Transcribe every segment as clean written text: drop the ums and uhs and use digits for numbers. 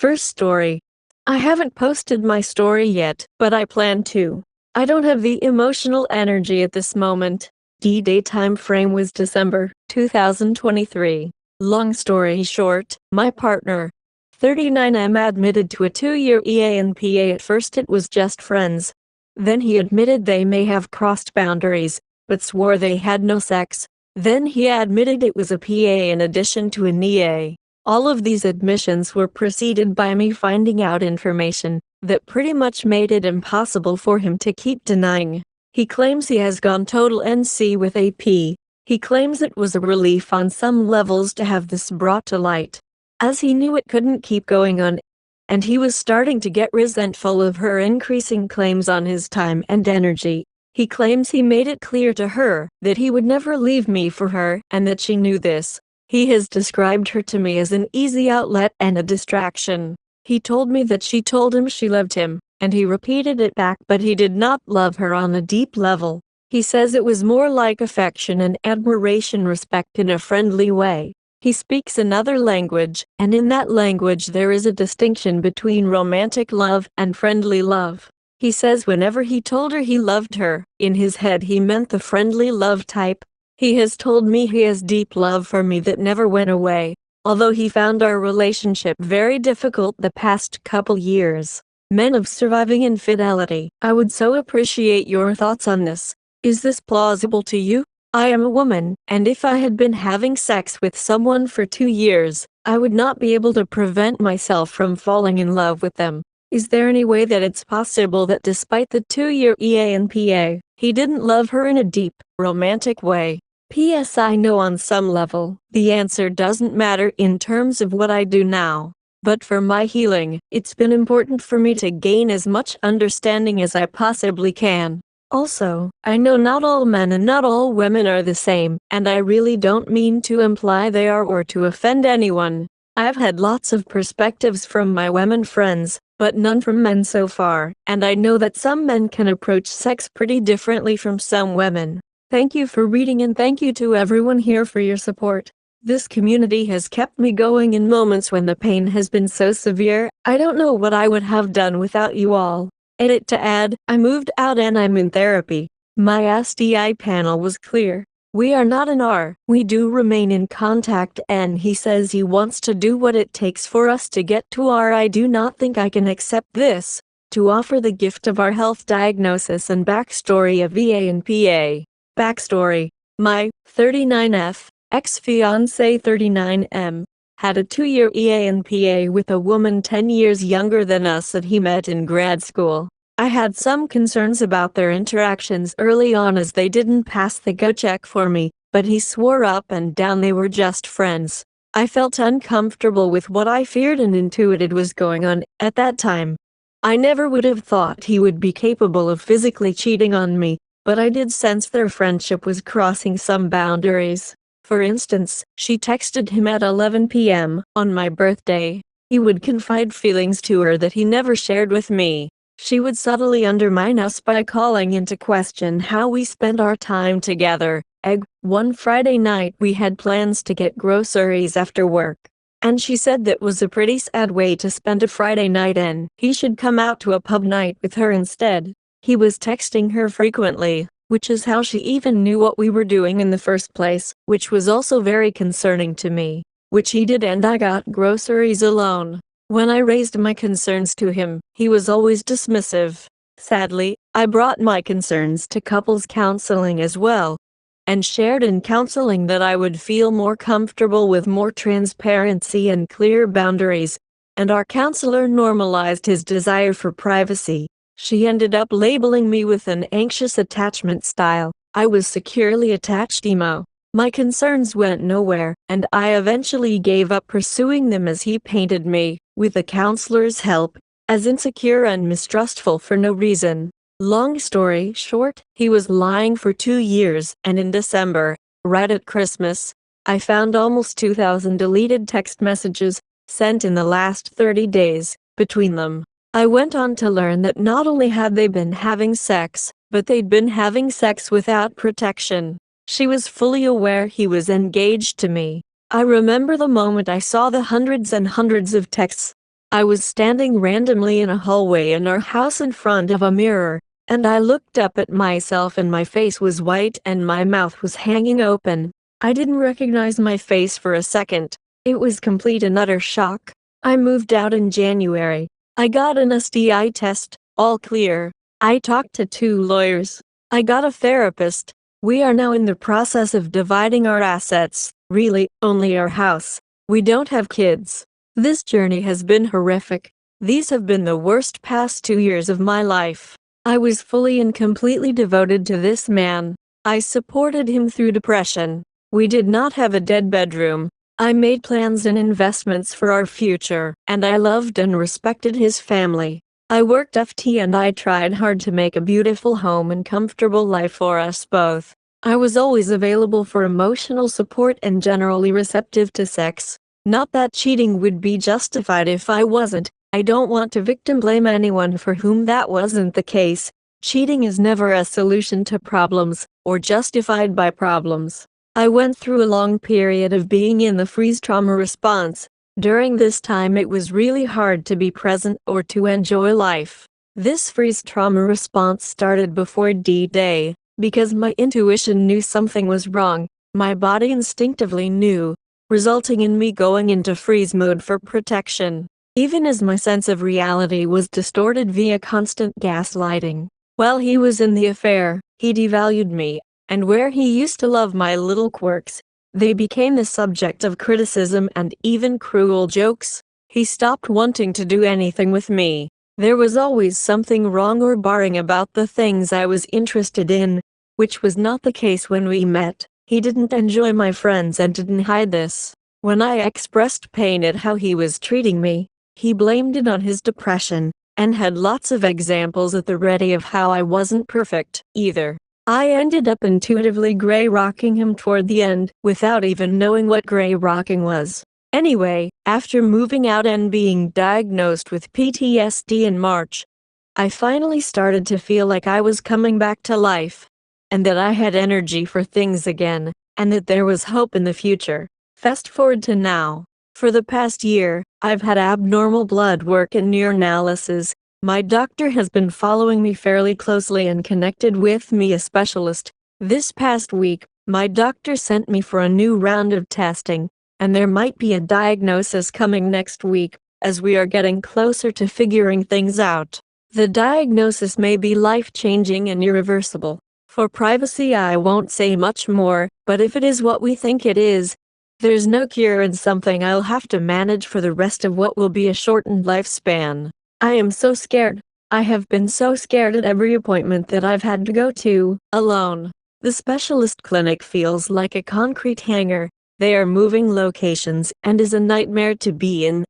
First story. I haven't posted my story yet, but I plan to. I don't have the emotional energy at this moment. D-Day time frame was December 2023. Long story short, my partner, 39M, admitted to a 2-year EANPA. At first it was just friends. Then he admitted they may have crossed boundaries, but swore they had no sex. Then he admitted it was a PA in addition to an EA. All of these admissions were preceded by me finding out information that pretty much made it impossible for him to keep denying. He claims he has gone total NC with AP. He claims it was a relief on some levels to have this brought to light, as he knew it couldn't keep going on, and he was starting to get resentful of her increasing claims on his time and energy. He claims he made it clear to her that he would never leave me for her and that she knew this. He has described her to me as an easy outlet and a distraction. He told me that she told him she loved him, and he repeated it back, but he did not love her on a deep level. He says it was more like affection and admiration, respect in a friendly way. He speaks another language, and in that language there is a distinction between romantic love and friendly love. He says whenever he told her he loved her, in his head he meant the friendly love type. He has told me he has deep love for me that never went away, although he found our relationship very difficult the past couple years. Men of surviving infidelity. I would so appreciate your thoughts on this. Is this plausible to you? I am a woman, and if I had been having sex with someone for 2 years, I would not be able to prevent myself from falling in love with them. Is there any way that it's possible that despite the 2-year EANPA, he didn't love her in a deep, romantic way? P.S. I know on some level, the answer doesn't matter in terms of what I do now. But for my healing, it's been important for me to gain as much understanding as I possibly can. Also, I know not all men and not all women are the same, and I really don't mean to imply they are or to offend anyone. I've had lots of perspectives from my women friends, but none from men so far, and I know that some men can approach sex pretty differently from some women. Thank you for reading, and thank you to everyone here for your support. This community has kept me going in moments when the pain has been so severe. I don't know what I would have done without you all. Edit to add, I moved out and I'm in therapy. My SDI panel was clear. We are not an R. We do remain in contact, and he says he wants to do what it takes for us to get to R. I do not think I can accept this. To offer the gift of our health diagnosis and backstory of EANPA. Backstory. My 39F ex-fiancé 39M had a 2-year EANPA with a woman 10 years younger than us that he met in grad school. I had some concerns about their interactions early on as they didn't pass the go check for me, but he swore up and down they were just friends. I felt uncomfortable with what I feared and intuited was going on at that time. I never would have thought he would be capable of physically cheating on me, but I did sense their friendship was crossing some boundaries. For instance, she texted him at 11 p.m. on my birthday. He would confide feelings to her that he never shared with me. She would subtly undermine us by calling into question how we spent our time together. One Friday night we had plans to get groceries after work, and she said that was a pretty sad way to spend a Friday night and he should come out to a pub night with her instead. He was texting her frequently, which is how she even knew what we were doing in the first place, which was also very concerning to me. Which he did, and I got groceries alone. When I raised my concerns to him, he was always dismissive. Sadly, I brought my concerns to couples counseling as well, and shared in counseling that I would feel more comfortable with more transparency and clear boundaries, and our counselor normalized his desire for privacy. She ended up labeling me with an anxious attachment style. I was securely attached emo. My concerns went nowhere, and I eventually gave up pursuing them as he painted me, with the counselor's help, as insecure and mistrustful for no reason. Long story short, he was lying for 2 years, and in December, right at Christmas, I found almost 2,000 deleted text messages sent in the last 30 days between them. I went on to learn that not only had they been having sex, but they'd been having sex without protection. She was fully aware he was engaged to me. I remember the moment I saw the hundreds and hundreds of texts. I was standing randomly in a hallway in our house in front of a mirror, and I looked up at myself and my face was white and my mouth was hanging open. I didn't recognize my face for a second. It was complete and utter shock. I moved out in January. I got an STI test, all clear. I talked to 2 lawyers. I got a therapist. We are now in the process of dividing our assets, really, only our house. We don't have kids. This journey has been horrific. These have been the worst past 2 years of my life. I was fully and completely devoted to this man. I supported him through depression. We did not have a dead bedroom. I made plans and investments for our future, and I loved and respected his family. I worked FT and I tried hard to make a beautiful home and comfortable life for us both. I was always available for emotional support and generally receptive to sex. Not that cheating would be justified if I wasn't. I don't want to victim blame anyone for whom that wasn't the case. Cheating is never a solution to problems, or justified by problems. I went through a long period of being in the freeze trauma response. During this time it was really hard to be present or to enjoy life. This freeze trauma response started before D-Day, because my intuition knew something was wrong. My body instinctively knew, resulting in me going into freeze mode for protection. Even as my sense of reality was distorted via constant gaslighting. While he was in the affair, he devalued me. And where he used to love my little quirks, they became the subject of criticism and even cruel jokes. He stopped wanting to do anything with me. There was always something wrong or barring about the things I was interested in, which was not the case when we met. He didn't enjoy my friends and didn't hide this. When I expressed pain at how he was treating me, he blamed it on his depression, and had lots of examples at the ready of how I wasn't perfect, either. I ended up intuitively gray rocking him toward the end, without even knowing what gray rocking was. Anyway, after moving out and being diagnosed with PTSD in March, I finally started to feel like I was coming back to life, and that I had energy for things again, and that there was hope in the future. Fast forward to now. For the past year, I've had abnormal blood work and urinalysis. My doctor has been following me fairly closely and connected with me a specialist. This past week, my doctor sent me for a new round of testing, and there might be a diagnosis coming next week, as we are getting closer to figuring things out. The diagnosis may be life-changing and irreversible. For privacy I won't say much more, but if it is what we think it is, there's no cure and something I'll have to manage for the rest of what will be a shortened lifespan. I am so scared. I have been so scared at every appointment that I've had to go to, alone. The specialist clinic feels like a concrete hangar. They are moving locations and is a nightmare to be in.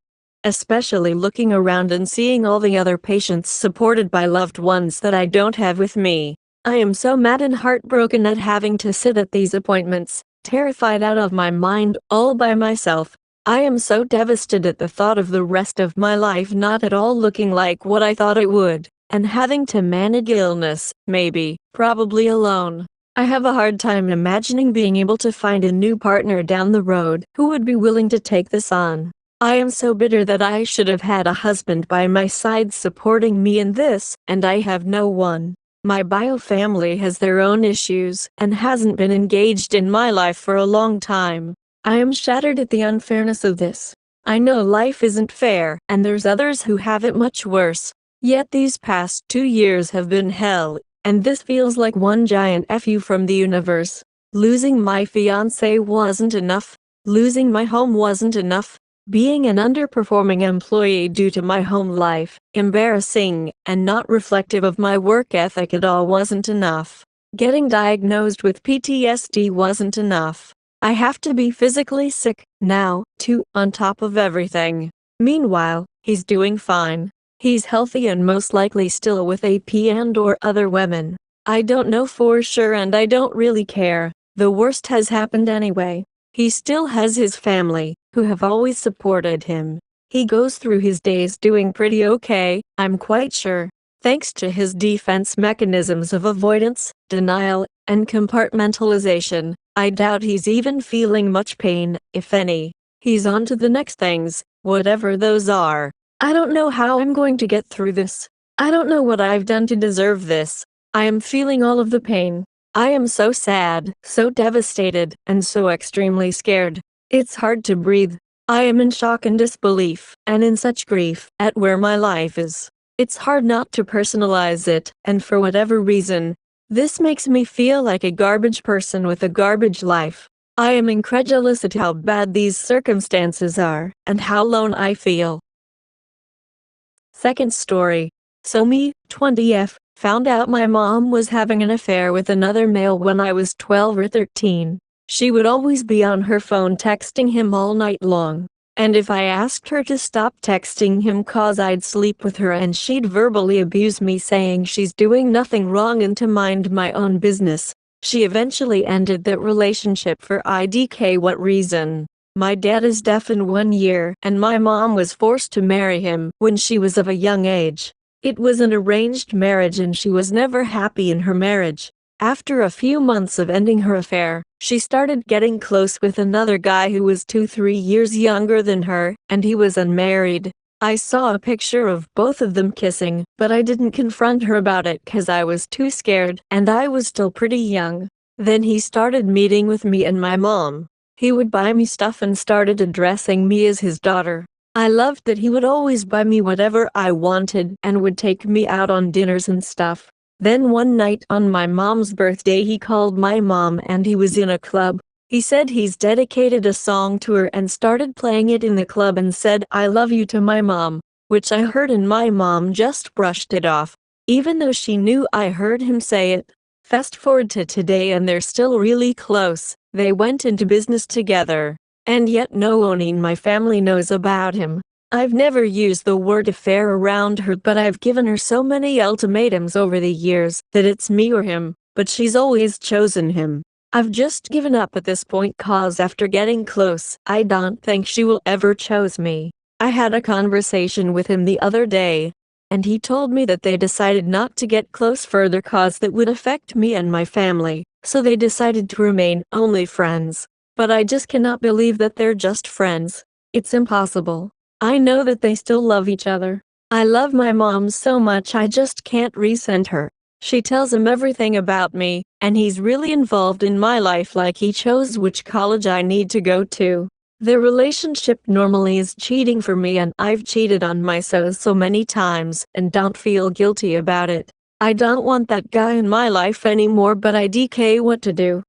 Especially looking around and seeing all the other patients supported by loved ones that I don't have with me. I am so mad and heartbroken at having to sit at these appointments, terrified out of my mind, all by myself. I am so devastated at the thought of the rest of my life not at all looking like what I thought it would, and having to manage illness, maybe, probably alone. I have a hard time imagining being able to find a new partner down the road who would be willing to take this on. I am so bitter that I should have had a husband by my side supporting me in this, and I have no one. My bio family has their own issues and hasn't been engaged in my life for a long time. I am shattered at the unfairness of this. I know life isn't fair, and there's others who have it much worse. Yet these past 2 years have been hell, and this feels like one giant FU from the universe. Losing my fiancé wasn't enough. Losing my home wasn't enough. Being an underperforming employee due to my home life, embarrassing, and not reflective of my work ethic at all wasn't enough. Getting diagnosed with PTSD wasn't enough. I have to be physically sick, now, too, on top of everything. Meanwhile, he's doing fine. He's healthy and most likely still with AP and/or other women. I don't know for sure and I don't really care. The worst has happened anyway. He still has his family, who have always supported him. He goes through his days doing pretty okay, I'm quite sure. Thanks to his defense mechanisms of avoidance, denial, and compartmentalization, I doubt he's even feeling much pain, if any. He's on to the next things, whatever those are. I don't know how I'm going to get through this. I don't know what I've done to deserve this. I am feeling all of the pain. I am so sad, so devastated, and so extremely scared. It's hard to breathe. I am in shock and disbelief, and in such grief at where my life is. It's hard not to personalize it, and for whatever reason, this makes me feel like a garbage person with a garbage life. I am incredulous at how bad these circumstances are, and how alone I feel. Second story. So me, 20F, found out my mom was having an affair with another male when I was 12 or 13. She would always be on her phone texting him all night long. And if I asked her to stop texting him cause I'd sleep with her, and she'd verbally abuse me saying she's doing nothing wrong and to mind my own business. She eventually ended that relationship for IDK what reason. My dad is deaf in 1 year, and my mom was forced to marry him when she was of a young age. It was an arranged marriage and she was never happy in her marriage. After a few months of ending her affair, she started getting close with another guy who was 2-3 years younger than her, and he was unmarried. I saw a picture of both of them kissing, but I didn't confront her about it cause I was too scared, and I was still pretty young. Then he started meeting with me and my mom. He would buy me stuff and started addressing me as his daughter. I loved that he would always buy me whatever I wanted and would take me out on dinners and stuff. Then one night on my mom's birthday he called my mom and he was in a club. He said he's dedicated a song to her and started playing it in the club and said "I love you" to my mom, which I heard and my mom just brushed it off, even though she knew I heard him say it. Fast forward to today and they're still really close. They went into business together. And yet no one in my family knows about him. I've never used the word affair around her, but I've given her so many ultimatums over the years that it's me or him, but she's always chosen him. I've just given up at this point cause after getting close, I don't think she will ever choose me. I had a conversation with him the other day, and he told me that they decided not to get close further cause that would affect me and my family, so they decided to remain only friends. But I just cannot believe that they're just friends. It's impossible. I know that they still love each other. I love my mom so much I just can't resent her. She tells him everything about me, and he's really involved in my life like he chose which college I need to go to. Their relationship normally is cheating for me and I've cheated on myself so many times and don't feel guilty about it. I don't want that guy in my life anymore, but I DK what to do.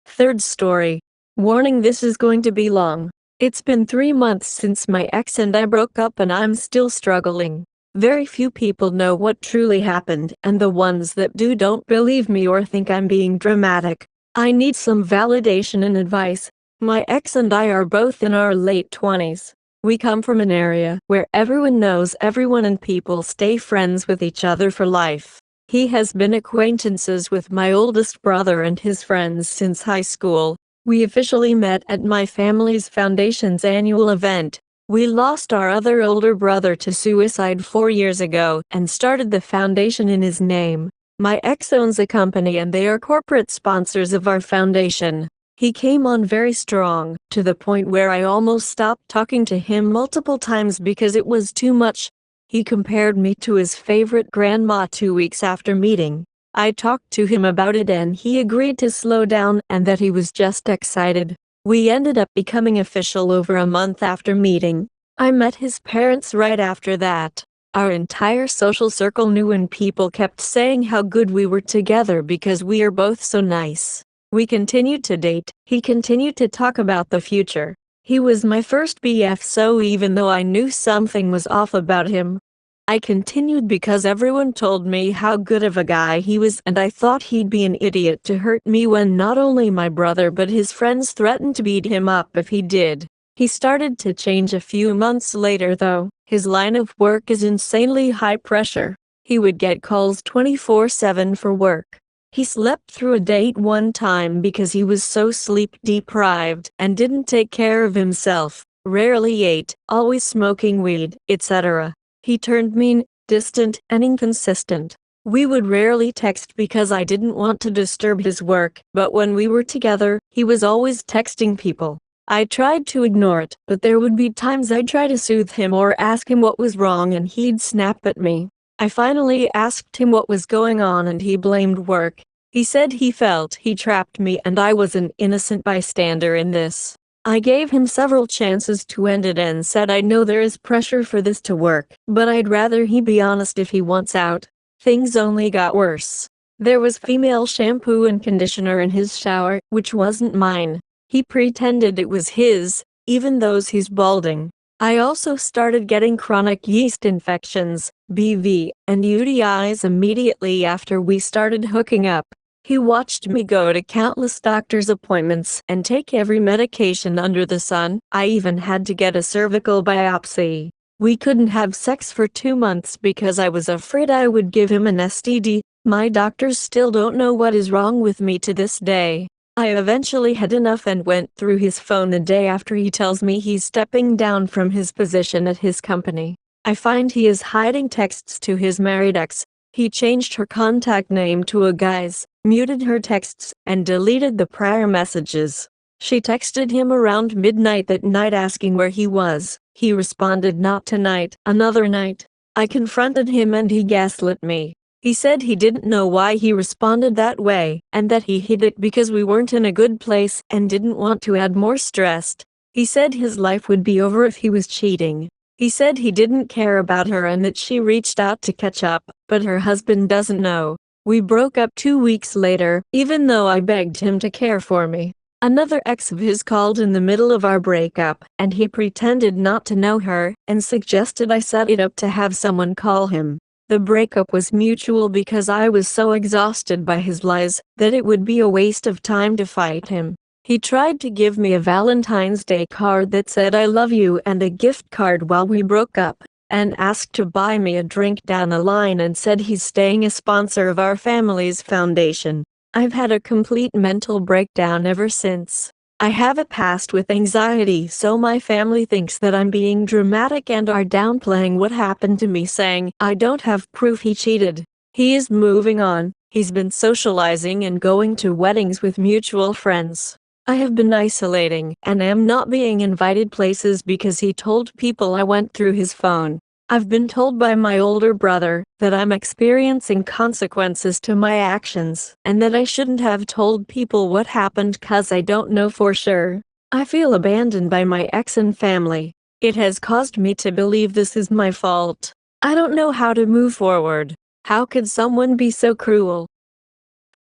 Third story. Warning, this is going to be long. It's been 3 months since my ex and I broke up and I'm still struggling. Very few people know what truly happened, and the ones that do don't believe me or think I'm being dramatic. I need some validation and advice. My ex and I are both in our late 20s. We come from an area where everyone knows everyone and people stay friends with each other for life. He has been acquaintances with my oldest brother and his friends since high school. We officially met at my family's foundation's annual event. We lost our other older brother to suicide 4 years ago and started the foundation in his name. My ex owns a company and they are corporate sponsors of our foundation. He came on very strong, to the point where I almost stopped talking to him multiple times because it was too much. He compared me to his favorite grandma 2 weeks after meeting. I talked to him about it and he agreed to slow down and that he was just excited. We ended up becoming official over a month after meeting. I met his parents right after that. Our entire social circle knew and people kept saying how good we were together because we are both so nice. We continued to date. He continued to talk about the future. He was my first BF, so even though I knew something was off about him, I continued because everyone told me how good of a guy he was, and I thought he'd be an idiot to hurt me when not only my brother but his friends threatened to beat him up if he did. He started to change a few months later though. His line of work is insanely high pressure. He would get calls 24/7 for work. He slept through a date one time because he was so sleep deprived and didn't take care of himself, rarely ate, always smoking weed, etc. He turned mean, distant, and inconsistent. We would rarely text because I didn't want to disturb his work, but when we were together, he was always texting people. I tried to ignore it, but there would be times I'd try to soothe him or ask him what was wrong and he'd snap at me. I finally asked him what was going on and he blamed work. He said he felt he trapped me and I was an innocent bystander in this. I gave him several chances to end it and said I know there is pressure for this to work, but I'd rather he be honest if he wants out. Things only got worse. There was female shampoo and conditioner in his shower, which wasn't mine. He pretended it was his, even though he's balding. I also started getting chronic yeast infections, BV, and UTIs immediately after we started hooking up. He watched me go to countless doctor's appointments and take every medication under the sun. I even had to get a cervical biopsy. We couldn't have sex for 2 months because I was afraid I would give him an STD. My doctors still don't know what is wrong with me to this day. I eventually had enough and went through his phone the day after he tells me he's stepping down from his position at his company. I find he is hiding texts to his married ex. He changed her contact name to a guy's, muted her texts, and deleted the prior messages. She texted him around midnight that night asking where he was. He responded not tonight, another night. I confronted him and he gaslit me. He said he didn't know why he responded that way, and that he hid it because we weren't in a good place and didn't want to add more stress. He said his life would be over if he was cheating. He said he didn't care about her and that she reached out to catch up, but her husband doesn't know. We broke up 2 weeks later, even though I begged him to care for me. Another ex of his called in the middle of our breakup, and he pretended not to know her, and suggested I set it up to have someone call him. The breakup was mutual because I was so exhausted by his lies that it would be a waste of time to fight him. He tried to give me a Valentine's Day card that said I love you and a gift card while we broke up, and asked to buy me a drink down the line and said he's staying a sponsor of our family's foundation. I've had a complete mental breakdown ever since. I have a past with anxiety, so my family thinks that I'm being dramatic and are downplaying what happened to me, saying I don't have proof he cheated. He is moving on. He's been socializing and going to weddings with mutual friends. I have been isolating and am not being invited places because he told people I went through his phone. I've been told by my older brother that I'm experiencing consequences to my actions and that I shouldn't have told people what happened cause I don't know for sure. I feel abandoned by my ex and family. It has caused me to believe this is my fault. I don't know how to move forward. How could someone be so cruel?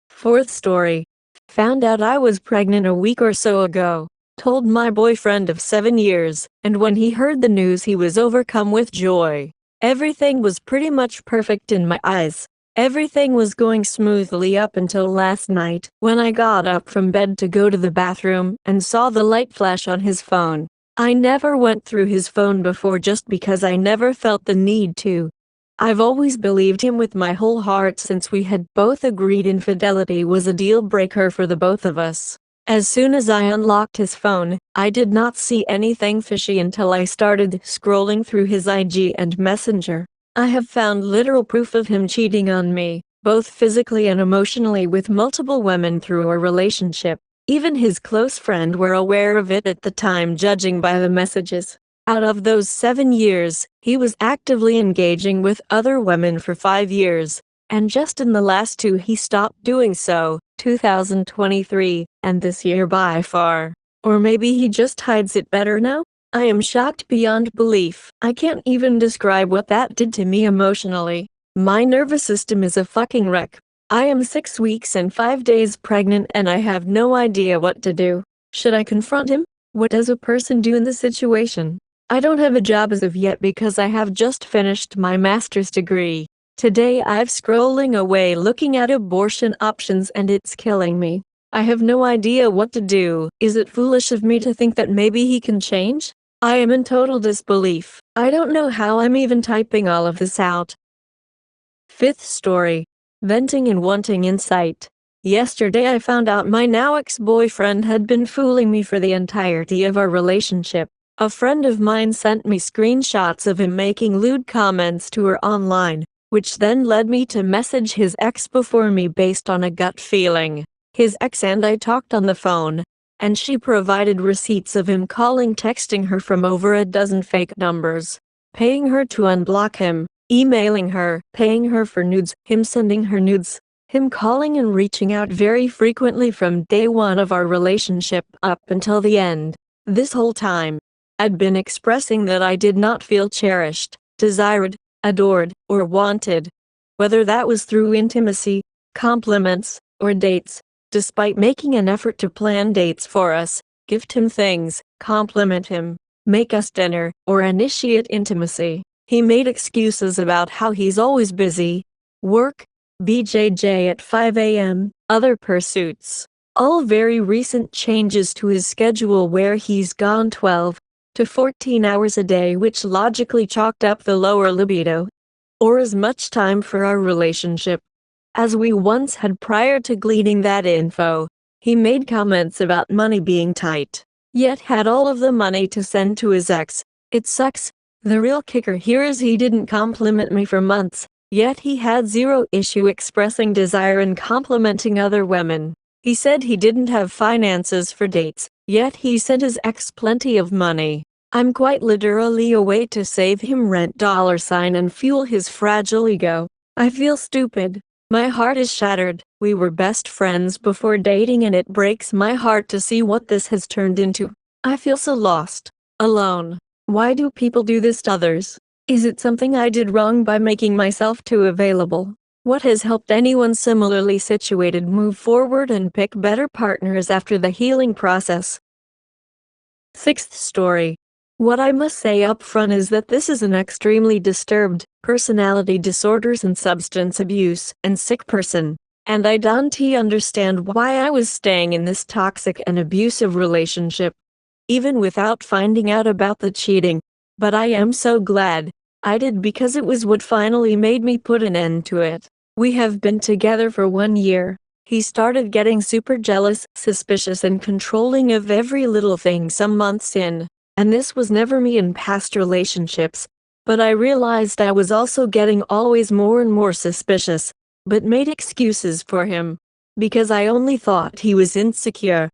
Fourth story. Found out I was pregnant a week or so ago. Told my boyfriend of 7 years, and when he heard the news he was overcome with joy. Everything was pretty much perfect in my eyes. Everything was going smoothly up until last night, when I got up from bed to go to the bathroom and saw the light flash on his phone. I never went through his phone before just because I never felt the need to. I've always believed him with my whole heart since we had both agreed infidelity was a deal breaker for the both of us. As soon as I unlocked his phone, I did not see anything fishy until I started scrolling through his IG and Messenger. I have found literal proof of him cheating on me, both physically and emotionally with multiple women through our relationship. Even his close friend were aware of it at the time, judging by the messages. Out of those 7 years, he was actively engaging with other women for 5 years. And just in the last 2 he stopped doing so, 2023, and this year by far. Or maybe he just hides it better now? I am shocked beyond belief. I can't even describe what that did to me emotionally. My nervous system is a fucking wreck. I am 6 weeks and 5 days pregnant and I have no idea what to do. Should I confront him? What does a person do in this situation? I don't have a job as of yet because I have just finished my master's degree. Today I've scrolling away looking at abortion options and it's killing me. I have no idea what to do. Is it foolish of me to think that maybe he can change? I am in total disbelief. I don't know how I'm even typing all of this out. Fifth story. Venting and wanting insight. Yesterday I found out my now ex-boyfriend had been fooling me for the entirety of our relationship. A friend of mine sent me screenshots of him making lewd comments to her online, which then led me to message his ex before me based on a gut feeling. His ex and I talked on the phone. and she provided receipts of him calling, texting her from over a dozen fake numbers, paying her to unblock him, emailing her, paying her for nudes, him sending her nudes, him calling and reaching out very frequently from day one of our relationship up until the end. This whole time, I'd been expressing that I did not feel cherished, desired, adored, or wanted. Whether that was through intimacy, compliments, or dates, despite making an effort to plan dates for us, gift him things, compliment him, make us dinner, or initiate intimacy, he made excuses about how he's always busy. Work, BJJ at 5 a.m., other pursuits. All very recent changes to his schedule where he's gone 12 to 14 hours a day, which logically chalked up the lower libido, or as much time for our relationship as we once had prior to gleaning that info. He made comments about money being tight, yet had all of the money to send to his ex. It sucks. The real kicker here is he didn't compliment me for months, yet he had zero issue expressing desire and complimenting other women. He said he didn't have finances for dates, yet he sent his ex plenty of money. I'm quite literally a way to save him rent $ and fuel his fragile ego. I feel stupid. My heart is shattered. We were best friends before dating and it breaks my heart to see what this has turned into. I feel so lost, alone. Why do people do this to others? Is it something I did wrong by making myself too available? What has helped anyone similarly situated move forward and pick better partners after the healing process? Sixth story. What I must say up front is that this is an extremely disturbed, personality disorders and substance abuse, and sick person, and I don't understand why I was staying in this toxic and abusive relationship, even without finding out about the cheating. But I am so glad I did, because it was what finally made me put an end to it. We have been together for 1 year. He started getting super jealous, suspicious, and controlling of every little thing some months in. And this was never me in past relationships, but I realized I was also getting always more and more suspicious, but made excuses for him, because I only thought he was insecure,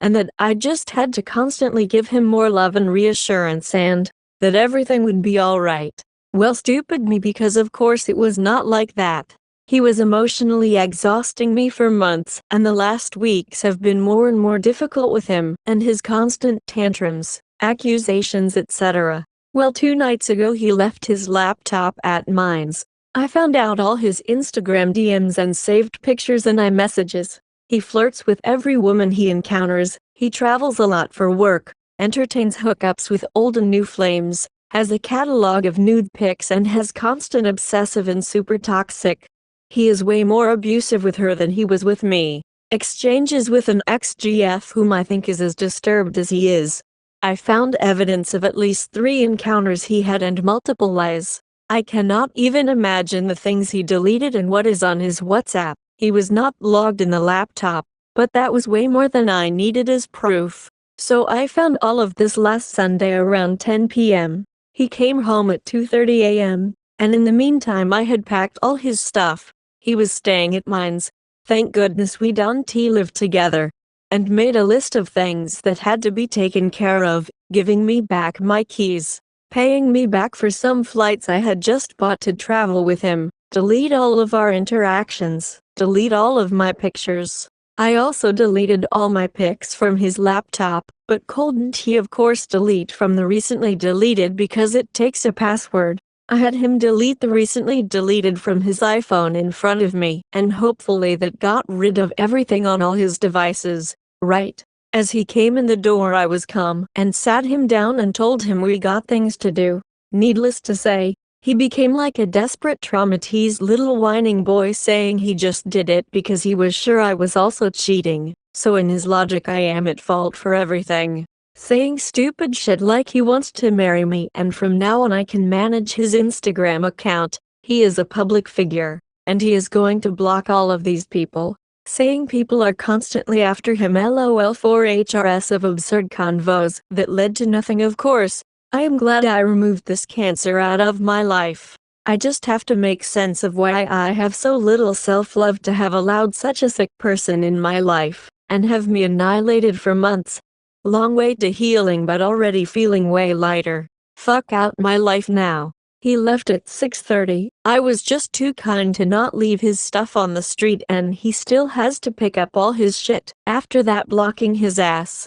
and that I just had to constantly give him more love and reassurance and that everything would be alright. Well, stupid me, because of course it was not like that. He was emotionally exhausting me for months, and the last weeks have been more and more difficult with him and his constant tantrums, accusations, etc. Well, 2 nights ago he left his laptop at mine's. I found out all his Instagram DMs and saved pictures and iMessages. He flirts with every woman he encounters, he travels a lot for work, entertains hookups with old and new flames, has a catalog of nude pics, and has constant obsessive and super toxic. He is way more abusive with her than he was with me. Exchanges with an ex-GF whom I think is as disturbed as he is. I found evidence of at least 3 encounters he had and multiple lies. I cannot even imagine the things he deleted and what is on his WhatsApp. He was not logged in the laptop, but that was way more than I needed as proof. So I found all of this last Sunday around 10 p.m. He came home at 2:30 a.m., and in the meantime I had packed all his stuff. He was staying at mine's. Thank goodness we don't live together. And made a list of things that had to be taken care of, giving me back my keys, paying me back for some flights I had just bought to travel with him, delete all of our interactions, delete all of my pictures. I also deleted all my pics from his laptop, but couldn't he of course delete from the recently deleted because it takes a password. I had him delete the recently deleted from his iPhone in front of me, and hopefully that got rid of everything on all his devices. Right as he came in the door I was calm and sat him down and told him we got things to do. Needless to say, he became like a desperate, traumatized little whining boy saying he just did it because he was sure I was also cheating, so in his logic I am at fault for everything. Saying stupid shit like he wants to marry me and from now on I can manage his Instagram account. He is a public figure, and he is going to block all of these people. Saying people are constantly after him, lol, for HRS of absurd convos that led to nothing. Of course, I am glad I removed this cancer out of my life. I just have to make sense of why I have so little self-love to have allowed such a sick person in my life. and have me annihilated for months. Long way to healing, but already feeling way lighter. Fuck out my life now. He left at 6:30. I was just too kind to not leave his stuff on the street, and he still has to pick up all his shit after that, blocking his ass.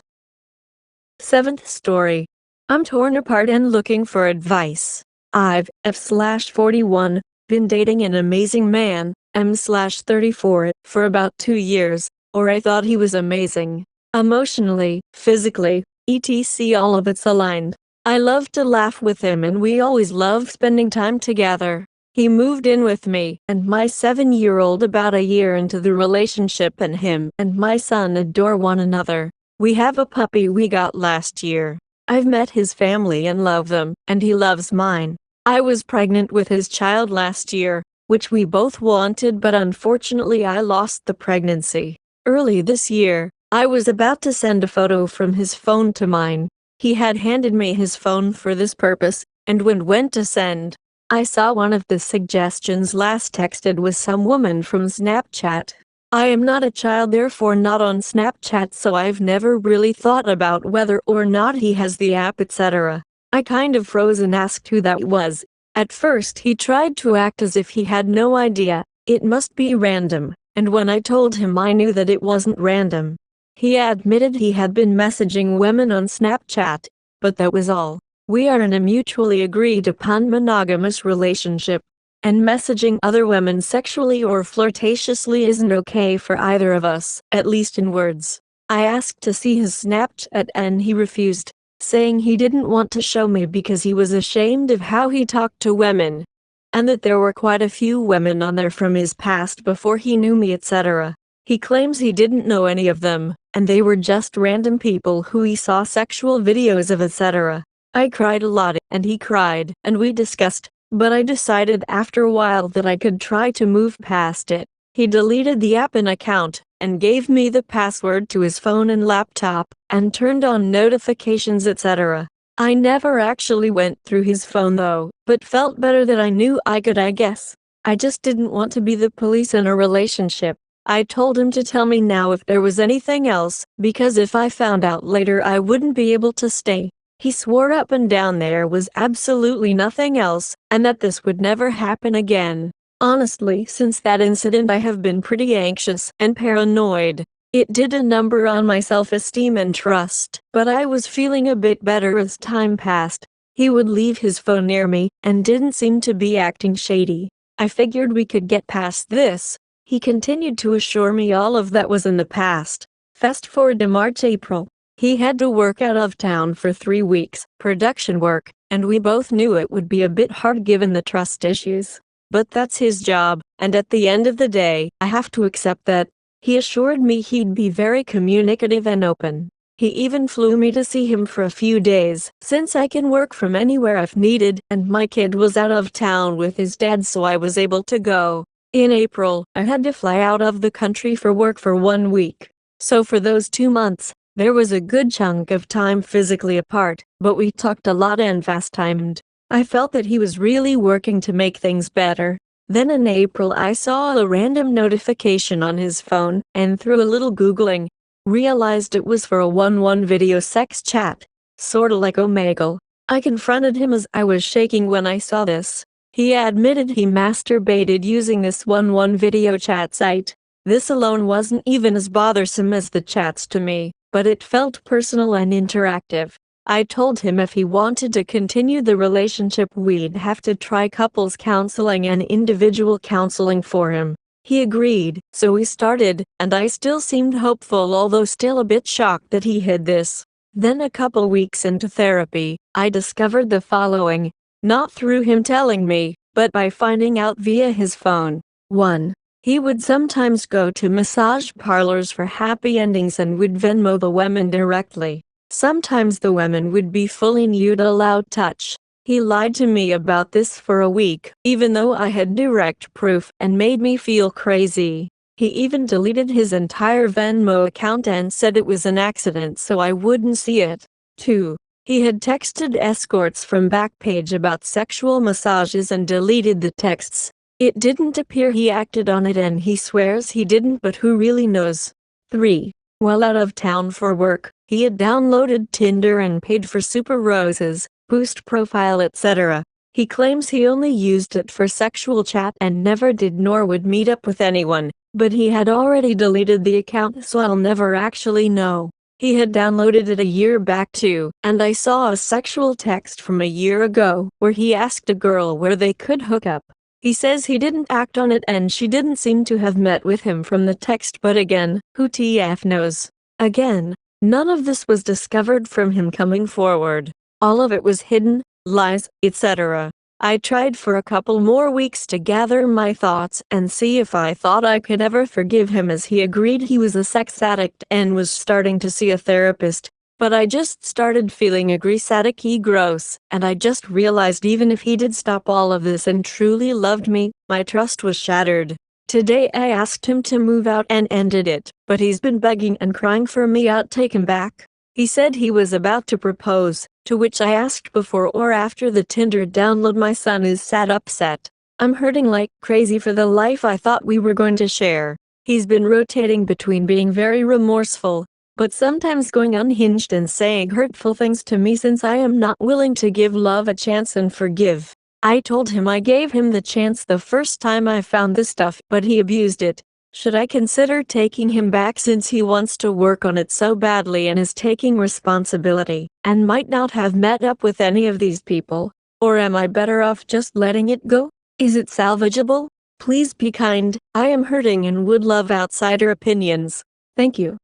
7th story. I'm torn apart and looking for advice. I've F/41 been dating an amazing man, M/34, for about 2 years, or I thought he was amazing. Emotionally, physically, etc. all of it's aligned. I love to laugh with him and we always love spending time together. He moved in with me and my 7-year-old about a year into the relationship, and him and my son adore one another. We have a puppy we got last year. I've met his family and love them, and he loves mine. I was pregnant with his child last year, which we both wanted, but unfortunately I lost the pregnancy. Early this year, I was about to send a photo from his phone to mine. He had handed me his phone for this purpose, and when went to send, I saw one of the suggestions last texted with some woman from Snapchat. I am not a child, therefore not on Snapchat, so I've never really thought about whether or not he has the app, etc. I kind of froze and asked who that was. At first he tried to act as if he had no idea, it must be random, and when I told him I knew that it wasn't random, he admitted he had been messaging women on Snapchat, but that was all. We are in a mutually agreed upon monogamous relationship, and messaging other women sexually or flirtatiously isn't okay for either of us, at least in words. I asked to see his Snapchat and he refused, saying he didn't want to show me because he was ashamed of how he talked to women, and that there were quite a few women on there from his past before he knew me, etc. He claims he didn't know any of them, and they were just random people who he saw sexual videos of, etc. I cried a lot and he cried, and we discussed, but I decided after a while that I could try to move past it. He deleted the app and account, and gave me the password to his phone and laptop, and turned on notifications, etc. I never actually went through his phone though, but felt better that I knew I could, I guess. I just didn't want to be the police in a relationship. I told him to tell me now if there was anything else, because if I found out later I wouldn't be able to stay. He swore up and down there was absolutely nothing else, and that this would never happen again. Honestly, since that incident I have been pretty anxious and paranoid. It did a number on my self-esteem and trust, but I was feeling a bit better as time passed. He would leave his phone near me, and didn't seem to be acting shady. I figured we could get past this. He continued to assure me all of that was in the past. Fast forward to March-April. He had to work out of town for 3 weeks, production work, and we both knew it would be a bit hard given the trust issues. But that's his job, and at the end of the day, I have to accept that. He assured me he'd be very communicative and open. He even flew me to see him for a few days, since I can work from anywhere if needed, and my kid was out of town with his dad, so I was able to go. In April, I had to fly out of the country for work for 1 week. So for those 2 months, there was a good chunk of time physically apart, but we talked a lot and fast-timed. I felt that he was really working to make things better. Then in April I saw a random notification on his phone, and through a little Googling, realized it was for a 1-1 video sex chat, sorta like Omegle. I confronted him as I was shaking when I saw this. He admitted he masturbated using this 1-1 video chat site. This alone wasn't even as bothersome as the chats to me, but it felt personal and interactive. I told him if he wanted to continue the relationship we'd have to try couples counseling and individual counseling for him. He agreed, so we started, and I still seemed hopeful, although still a bit shocked that he hid this. Then a couple weeks into therapy, I discovered the following, not through him telling me, but by finding out via his phone. 1. He would sometimes go to massage parlors for happy endings and would Venmo the women directly. Sometimes the women would be fully nude, allowed touch. He lied to me about this for a week, even though I had direct proof, and made me feel crazy. He even deleted his entire Venmo account and said it was an accident so I wouldn't see it. 2. He had texted escorts from Backpage about sexual massages and deleted the texts. It didn't appear he acted on it, and he swears he didn't, but who really knows. 3. While out of town for work, he had downloaded Tinder and paid for Super Roses, Boost Profile, etc. He claims he only used it for sexual chat and never did nor would meet up with anyone, but he had already deleted the account, so I'll never actually know. He had downloaded it a year back too, and I saw a sexual text from a year ago where he asked a girl where they could hook up. He says he didn't act on it and she didn't seem to have met with him from the text, but again, who TF knows? Again, none of this was discovered from him coming forward. All of it was hidden, lies, etc. I tried for a couple more weeks to gather my thoughts and see if I thought I could ever forgive him, as he agreed he was a sex addict and was starting to see a therapist. But I just started feeling gross, and I just realized even if he did stop all of this and truly loved me, my trust was shattered. Today I asked him to move out and ended it, but he's been begging and crying for me to take him back. He said he was about to propose, to which I asked before or after the Tinder download. My son is sad, upset. I'm hurting like crazy for the life I thought we were going to share. He's been rotating between being very remorseful, but sometimes going unhinged and saying hurtful things to me since I am not willing to give love a chance and forgive. I told him I gave him the chance the first time I found this stuff, but he abused it. Should I consider taking him back since he wants to work on it so badly and is taking responsibility, and might not have met up with any of these people? Or am I better off just letting it go? Is it salvageable? Please be kind. I am hurting and would love outsider opinions. Thank you.